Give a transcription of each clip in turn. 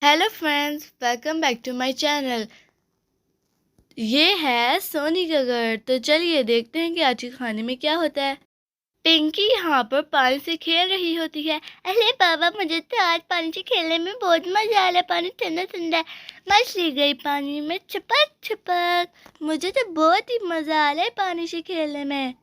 Hello friends, welcome back to my channel. ये है सोनी का घर। तो चलिए देखते हैं कि आज के खाने में क्या होता है। पिंकी यहाँ पर पानी से खेल रही होती है। अरे बाबा, मुझे तो आज पानी से खेलने में बहुत मजा आ रहा है। पानी ठंडा ठंडा है। मछली गई पानी में छपक छपक। मुझे तो बहुत ही मजा आ रहा है पानी से खेलने में।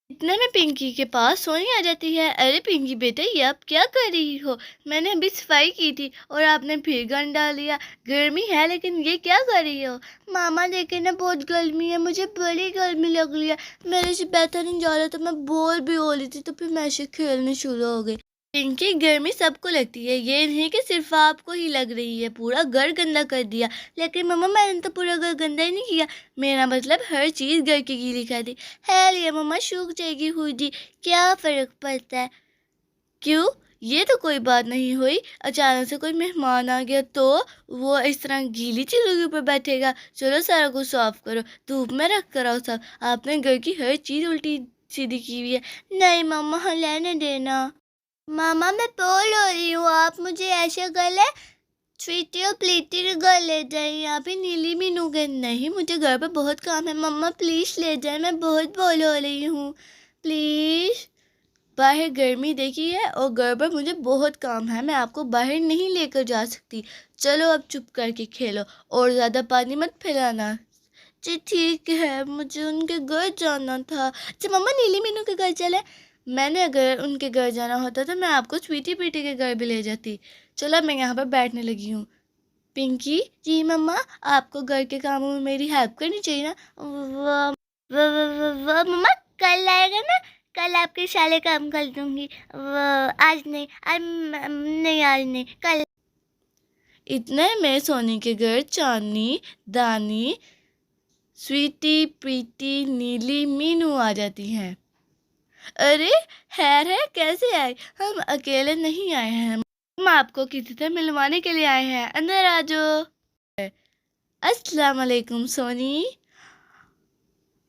इतने में पिंकी के पास सोनी आ जाती है। अरे पिंकी बेटा, ये आप क्या कर रही हो? मैंने अभी सफाई की थी और आपने फिर गंद डाल दिया। गर्मी है लेकिन ये क्या कर रही हो? मामा देखे ना, बहुत गर्मी है, मुझे बड़ी गर्मी लग रही है। मेरे से बैठा नहीं जा रहा, तो मैं बोर भी हो रही थी, तो फिर मैं ऐसे खेलने शुरू हो गई। पिंकी, गर्मी सबको लगती है, ये नहीं कि सिर्फ आपको ही लग रही है। पूरा घर गंदा कर दिया। लेकिन मम्मा, मैंने तो पूरा घर गंदा ही नहीं किया। मेरा मतलब हर चीज घर की गीली कर दी है। लिया मम्मा, सूख जाएगी हुडी, क्या फर्क पड़ता है? क्यों? ये तो कोई बात नहीं हुई। अचानक से कोई मेहमान आ गया तो वो इस तरह गीली चीजों के ऊपर बैठेगा? चलो सारा कुछ साफ करो, धूप में रख कर आओ सब। आपने घर की हर चीज उल्टी सीधी की हुई है। नहीं मम्मा, लेने देना। मामा, मैं बोल हो रही हूँ, आप मुझे ऐसे गले स्वीटी और प्लीटी के घर ले जाए। यहाँ पे नीली मीनू के नहीं, मुझे घर पे बहुत काम है। मम्मा प्लीज ले जाए, मैं बहुत बोल हो रही हूँ, प्लीज। बाहर गर्मी देखी है और घर पर मुझे बहुत काम है, मैं आपको बाहर नहीं लेकर जा सकती। चलो अब चुप करके खेलो और ज्यादा पानी मत फैलाना। जी ठीक है, मुझे उनके घर जाना था। अच्छा मम्मा, नीली मीनू के घर चले। मैंने अगर उनके घर जाना होता तो मैं आपको स्वीटी पीटी के घर भी ले जाती। चलो मैं यहाँ पर बैठने लगी हूँ। पिंकी जी मम्मा, आपको घर के कामों में मेरी हेल्प करनी चाहिए ना। वाह वाह मम्मा, कल आएगा ना, कल आपके सारे काम कर दूंगी। आज नहीं, आज नहीं, कल। इतने में सोनी के घर चांदनी, दानी, स्वीटी, प्रीति, नीली, मीनू आ जाती हैं। अरे खैर है, कैसे आए? हम अकेले नहीं आए हैं, हम आपको किसी से मिलवाने के लिए आए हैं। अंदर आ जाओ। अस्सलाम वालेकुम सोनी,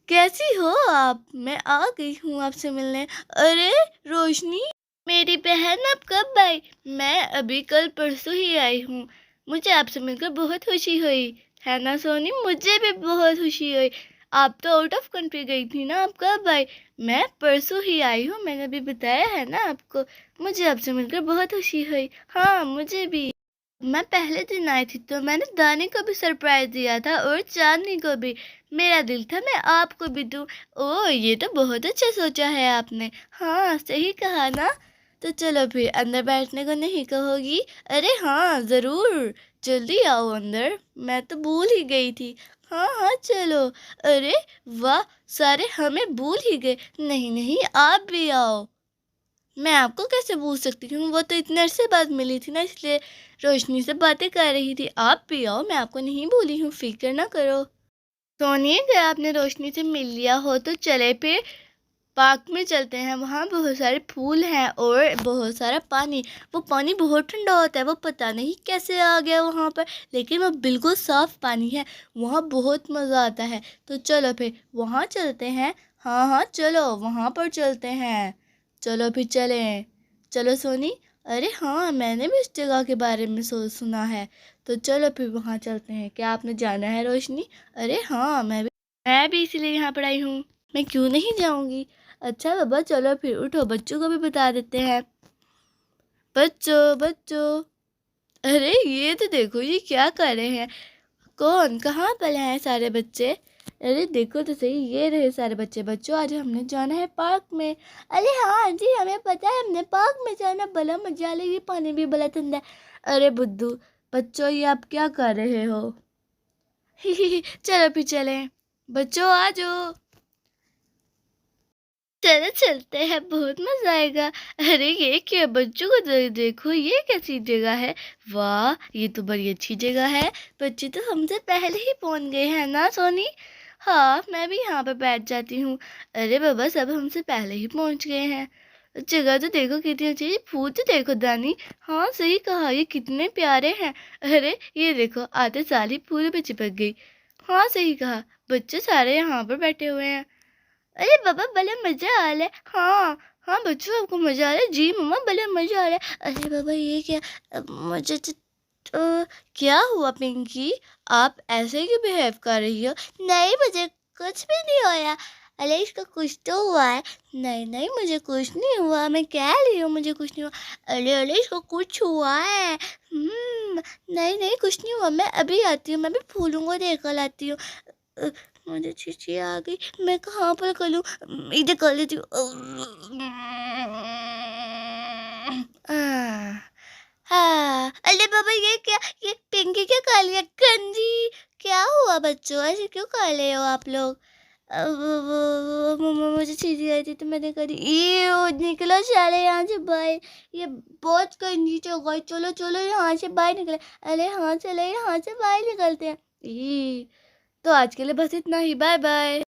कैसी हो आप? मैं आ गई हूँ आपसे मिलने। अरे रोशनी, मेरी बहन अब कब आई? मैं अभी कल परसों ही आई हूँ। मुझे आपसे मिलकर बहुत खुशी हुई। है ना सोनी? मुझे भी बहुत खुशी हुई। आप तो आउट ऑफ कंट्री गई थी ना, आप कब आई? मैं परसों ही आई हूँ, मैंने अभी बताया है ना आपको। मुझे आपसे मिलकर बहुत खुशी हुई। हाँ मुझे भी। मैं पहले दिन आई थी तो मैंने दानी को भी सरप्राइज दिया था और चांदनी को भी। मेरा दिल था मैं आपको भी दूं। ओह, ये तो बहुत अच्छा सोचा है आपने। हाँ सही कहा ना। तो चलो फिर, अंदर बैठने को नहीं कहोगी? अरे हाँ जरूर, जल्दी आओ अंदर, मैं तो भूल ही गई थी। हाँ हाँ चलो। अरे वाह, सारे हमें भूल ही गए। नहीं नहीं, आप भी आओ। मैं आपको कैसे भूल सकती हूँ, वो तो इतने अरसे बाद मिली थी ना, इसलिए रोशनी से बातें कर रही थी। आप भी आओ, मैं आपको नहीं भूली हूँ, फिक्र ना करो। सोनिए, अगर आपने रोशनी से मिल लिया हो तो चले फिर पार्क में चलते हैं। वहाँ बहुत सारे फूल हैं और बहुत सारा पानी। वो पानी बहुत ठंडा होता है, वो पता नहीं कैसे आ गया वहाँ पर, लेकिन वो बिल्कुल साफ पानी है। वहाँ बहुत मज़ा आता है। तो चलो फिर वहाँ चलते हैं। हाँ हाँ चलो, वहाँ पर चलते हैं। चलो फिर चलें। चलो सोनी। अरे हाँ, मैंने भी इस जगह के बारे में सुना है। तो चलो फिर वहाँ चलते हैं। क्या आपने जाना है रोशनी? अरे हाँ, मैं भी इसीलिए यहाँ पर आई हूँ। मैं क्यों नहीं जाऊंगी? अच्छा बाबा, चलो फिर उठो, बच्चों को भी बता देते हैं। बच्चों बच्चों, अरे ये तो देखो, ये क्या कर रहे हैं? कौन, कहाँ पर हैं सारे बच्चे? अरे देखो तो सही, ये रहे सारे बच्चे। बच्चों, आज हमने जाना है पार्क में। अरे हाँ जी, हमें पता है, हमने पार्क में जाना, बड़ा मजा लेगी, पानी भी बड़ा ठंडा है। अरे बुद्धू बच्चों, ये आप क्या कर रहे हो? चलो फिर चले। बच्चों आ जाओ। चलो चलते हैं, बहुत मजा आएगा। अरे ये क्या, बच्चों को देखो, ये कैसी जगह है? वाह, ये तो बड़ी अच्छी जगह है। बच्चे तो हमसे पहले ही पहुंच गए हैं ना सोनी? हाँ, मैं भी यहाँ पे बैठ जाती हूँ। अरे बाबा, सब हमसे पहले ही पहुंच गए हैं। जगह तो देखो कितनी अच्छी है। फूल तो देखो दानी। हाँ सही कहा, ये कितने प्यारे हैं। अरे ये देखो, आते साल ही फूल पे चिपक गई। हाँ सही कहा, बच्चे सारे यहाँ पर बैठे हुए हैं। अरे बाबा, भले मजा आ रहा है। हाँ हाँ बच्चों, आपको मजा आ रहा है? जी मम्मा, भले मजा आ रहा है। अरे बाबा, ये क्या? मुझे तो क्या हुआ पिंकी, आप ऐसे क्यों बिहेव कर रही हो? नहीं, मुझे कुछ भी नहीं होया। अरे इसको कुछ तो हुआ है। नहीं नहीं, मुझे कुछ नहीं हुआ, मैं कह रही हूँ मुझे कुछ नहीं हुआ। अरे अरे इसको कुछ हुआ है। नहीं नहीं, कुछ नहीं हुआ, मैं अभी आती हूँ, मैं भी फूलों को देख लाती हूँ। अ, मुझे चीची आ गई, मैं कहाँ पर करूँ? इधर कर लेती हूँ। हाँ, अरे बाबा ये क्या, ये पिंकी क्या कर लिया? गंजी, क्या हुआ बच्चों, ऐसे क्यों कर रहे हो आप लोग? मम्मा मुझे चीज़ी आई थी तो मैंने करी। ये निकलो सारे यहाँ से बाहर, ये बहुत गंदी जगह है, चलो चलो यहाँ से बाहर निकले। अरे हाँ चलो यहाँ से बाहर निकलते हैं। ई तो आज के लिए बस इतना ही, बाय बाय।